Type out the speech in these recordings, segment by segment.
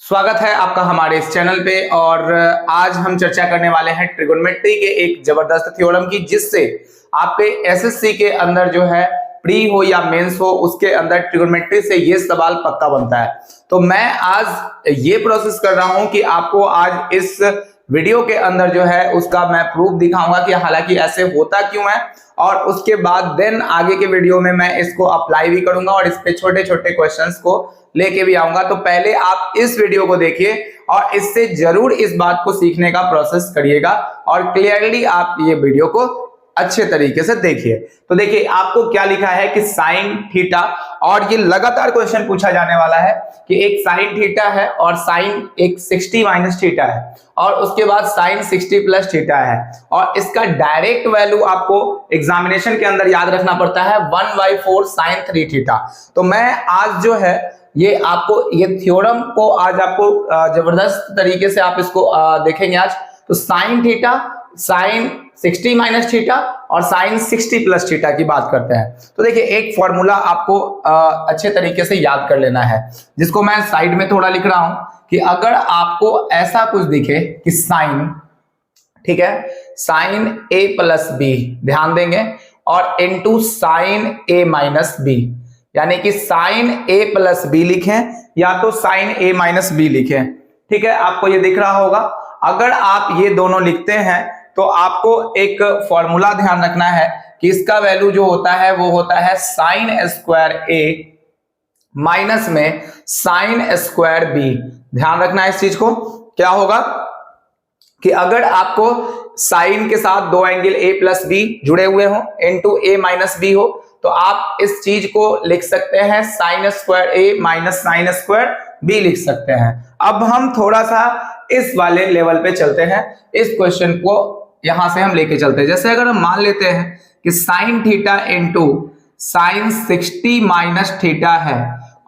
स्वागत है आपका हमारे इस चैनल पे। और आज हम चर्चा करने वाले हैं ट्रिगोनोमेट्री के एक जबरदस्त थ्योरम की, जिससे आपके एसएससी के अंदर जो है प्री हो या मेंस हो, उसके अंदर ट्रिगोनोमेट्री से ये सवाल पक्का बनता है। तो मैं आज ये प्रोसेस कर रहा हूं कि आपको आज इस वीडियो के अंदर जो है उसका मैं प्रूफ दिखाऊंगा कि हालांकि ऐसे होता क्यों है, और उसके बाद देन आगे के वीडियो में मैं इसको अप्लाई भी करूंगा और इस पे छोटे छोटे क्वेश्चंस को लेके भी आऊंगा। तो पहले आप इस वीडियो को देखिए और इससे जरूर इस बात को सीखने का प्रोसेस करिएगा और क्लियरली आप ये वीडियो को अच्छे तरीके से देखिए। तो देखिए आपको क्या लिखा है कि साइन थीटा, और ये लगातार क्वेश्चन पूछा जाने वाला है कि एक साइन थीटा है और साइन एक 60 माइनस थीटा है और उसके बाद साइन 60 प्लस थीटा है, और इसका डायरेक्ट वैल्यू आपको एग्जामिनेशन के अंदर याद रखना पड़ता है 1/4 साइन 3 थीटा। तो मैं आज जो है ये आपको ये थ्योरम को आज आपको जबरदस्त तरीके से आप इसको देखेंगे आज। तो sine theta, sine 60 minus theta और साइन 60 प्लस थीटा की बात करते हैं। तो देखिए एक फॉर्मूला आपको अच्छे तरीके से याद कर लेना है, जिसको मैं साइड में थोड़ा लिख रहा हूं कि अगर आपको ऐसा कुछ दिखे कि साइन, ठीक है, साइन a प्लस बी, ध्यान देंगे, और into sine a minus B, यानी कि साइन a प्लस बी लिखें या तो साइन a माइनस बी लिखें। ठीक है, आपको ये दिख रहा होगा। अगर आप ये दोनों लिखते हैं तो आपको एक फॉर्मूला ध्यान रखना है कि इसका वैल्यू जो होता है वो होता है साइन स्क्वायर a माइनस में साइन स्क्वायर बी। ध्यान रखना है इस चीज को। क्या होगा कि अगर आपको साइन के साथ दो एंगल a प्लस बी जुड़े हुए हो इनटू a माइनस बी हो, तो आप इस चीज को लिख सकते हैं sine square a minus sine square b लिख सकते हैं। अब हम थोड़ा सा इस वाले लेवल पे चलते हैं, इस क्वेश्चन को यहां से हम लेके चलते हैं। जैसे अगर हम मान लेते हैं कि sine theta into sine 60 minus theta है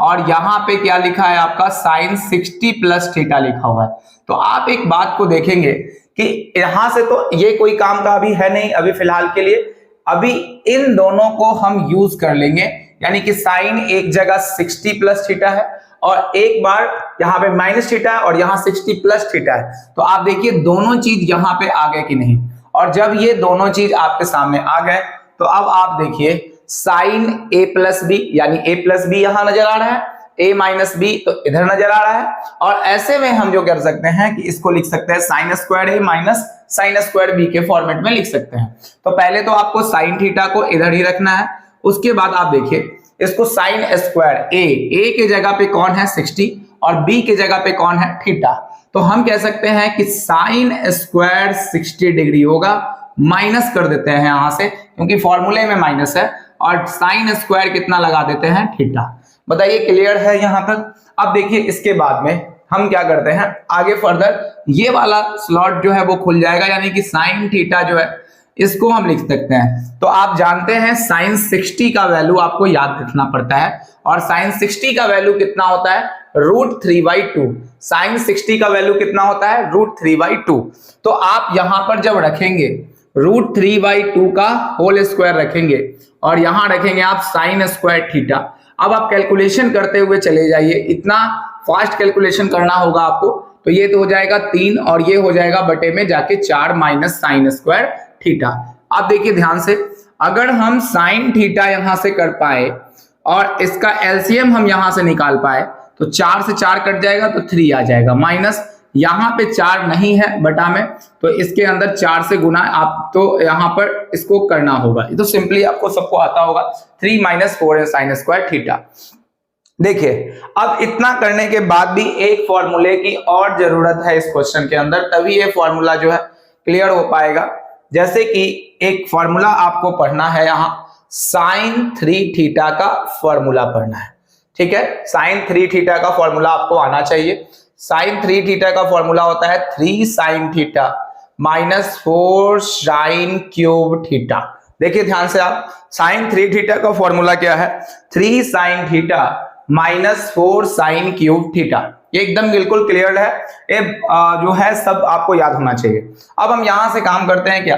और यहां पे क्या लिखा है आपका साइन 60 प्लस थीटा लिखा हुआ है, तो आप एक बात को देखेंगे कि यहां से तो ये कोई काम का अभी है नहीं अभी फिलहाल के लिए। अभी इन दोनों को हम यूज कर लेंगे, यानी कि साइन एक जगह 60 प्लस थीटा है और एक बार यहाँ पे माइनस थीटा है और यहाँ 60 प्लस थीटा है। तो आप देखिए दोनों चीज यहाँ पे आ गए कि नहीं, और जब ये दोनों चीज आपके सामने आ गए तो अब आप देखिए साइन a प्लस बी, यानी a प्लस बी यहां नजर आ रहा है, a माइनस बी तो इधर नजर आ रहा है, और ऐसे में हम जो कर सकते हैं कि इसको लिख सकते हैं sine square a minus sine square B के फॉर्मेट में लिख सकते हैं। तो पहले तो आपको साइन थीटा को इधर ही रखना है, उसके बाद आप देखिए इसको साइन स्क्वायर a के जगह पे कौन है 60 और b के जगह पे कौन है थीटा, तो हम कह सकते हैं कि साइन स्क्वायर 60 डिग्री होगा, माइनस कर देते हैं यहां से क्योंकि फॉर्मूले में माइनस है, और साइन स्क्वायर कितना लगा देते हैं थीटा। बताइए क्लियर है यहां तक। अब देखिए इसके बाद में हम क्या करते हैं आगे फर्दर, ये वाला स्लॉट जो है वो खुल जाएगा, यानी कि साइन थीटा जो है इसको हम लिख सकते हैं। तो आप जानते हैं साइन 60 का वैल्यू आपको याद रखना पड़ता है, और साइन 60 का वैल्यू कितना होता है √3/2। साइन 60 का वैल्यू कितना होता है √3/2। तो आप यहां पर जब रखेंगे √3/2 का होल स्क्वायर रखेंगे और यहां रखेंगे आप साइन स्क्वायर थीटा। अब आप कैलकुलेशन करते हुए चले जाइए, इतना फास्ट कैलकुलेशन करना होगा आपको। तो ये तो हो जाएगा 3 और ये हो जाएगा बटे में जाके 4 माइनस साइन स्क्वायर थीटा। अब देखिए ध्यान से, अगर हम साइन थीटा यहां से कर पाए और इसका एलसीएम हम यहां से निकाल पाए तो 4 से 4 कट जाएगा तो 3 आ जाएगा, माइनस यहां पे 4 नहीं है बटा में, तो इसके अंदर 4 से गुना आप तो यहां पर इसको करना होगा। ये तो सिंपली आपको सबको आता होगा, 3 माइनस 4 साइन स्क्वायर थीटा। देखिए अब इतना करने के बाद भी एक फॉर्मूले की और जरूरत है इस क्वेश्चन के अंदर, तभी ये फॉर्मूला जो है क्लियर हो पाएगा। जैसे कि एक फॉर्मूला आपको पढ़ना है, यहां साइन 3 थीटा का फॉर्मूला पढ़ना है। ठीक है, साइन 3 थीटा का फॉर्मूला आपको आना चाहिए। साइन 3 थीटा का फॉर्मूला होता है 3 sine theta minus 4 sine cube theta. देखिए ध्यान से आप, साइन 3 थीटा का फॉर्मूला क्या है 3 sine theta minus 4 sine cube theta. ये एकदम बिल्कुल क्लियर है, ये जो है सब आपको याद होना चाहिए। अब हम यहां से काम करते हैं क्या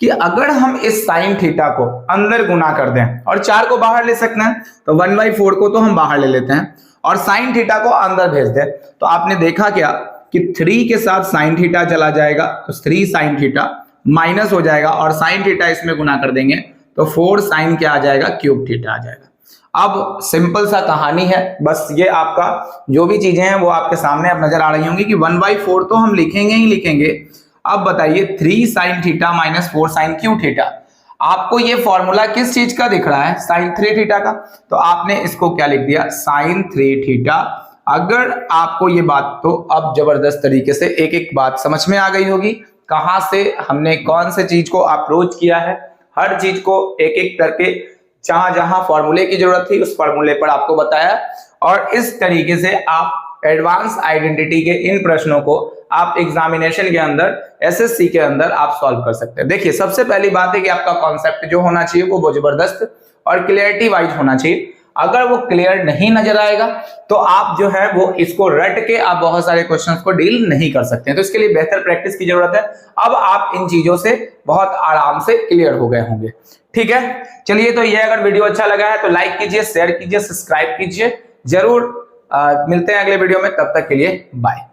कि अगर हम इस साइन थीटा को अंदर गुना कर दें और 4 को बाहर ले सकते हैं, तो 1/4 को तो हम बाहर ले लेते हैं और साइन थीटा को अंदर भेज दे, तो आपने देखा क्या कि 3 के साथ साइन थीटा चला जाएगा, तो 3 साइन थीटा माइनस हो जाएगा और साइन थीटा इसमें गुना कर देंगे तो 4 साइन क्या आ जाएगा, क्यूब थीटा आ जाएगा। अब सिंपल सा कहानी है, बस ये आपका जो भी चीजें हैं वो आपके सामने अब नजर आ रही होंगी कि 1/4 तो हम लिखेंगे ही लिखेंगे। अब बताइए 3 sine theta minus 4 sine cube theta, आपको ये फॉर्मूला किस चीज का दिख रहा है, साइन 3 थीटा का, तो आपने इसको क्या लिख दिया, साइन 3 थीटा। अगर आपको ये बात तो अब जबरदस्त तरीके से एक एक बात समझ में आ गई होगी, कहां से हमने कौन से चीज को अप्रोच किया है, हर चीज को एक एक करके जहां जहां फॉर्मूले की जरूरत थी उस फॉर्मूले पर आपको बताया, और इस तरीके से आप एडवांस आइडेंटिटी के इन प्रश्नों को आप एग्जामिनेशन के अंदर, एसएससी के अंदर आप सॉल्व कर सकते हैं। देखिए सबसे पहली बात है कि आपका कॉन्सेप्ट जो होना चाहिए वो जबरदस्त और क्लियरिटी वाइज होना चाहिए। अगर वो क्लियर नहीं नजर आएगा तो आप जो है वो इसको रट के आप बहुत सारे क्वेश्चंस को डील नहीं कर सकते हैं, तो इसके लिए बेहतर प्रैक्टिस की जरूरत है। अब आप इन चीजों से बहुत आराम से क्लियर हो गए होंगे, ठीक है। चलिए, तो ये अगर वीडियो अच्छा लगा है तो लाइक कीजिए, शेयर कीजिए, सब्सक्राइब कीजिए जरूर। मिलते हैं अगले वीडियो में, तब तक के लिए बाय।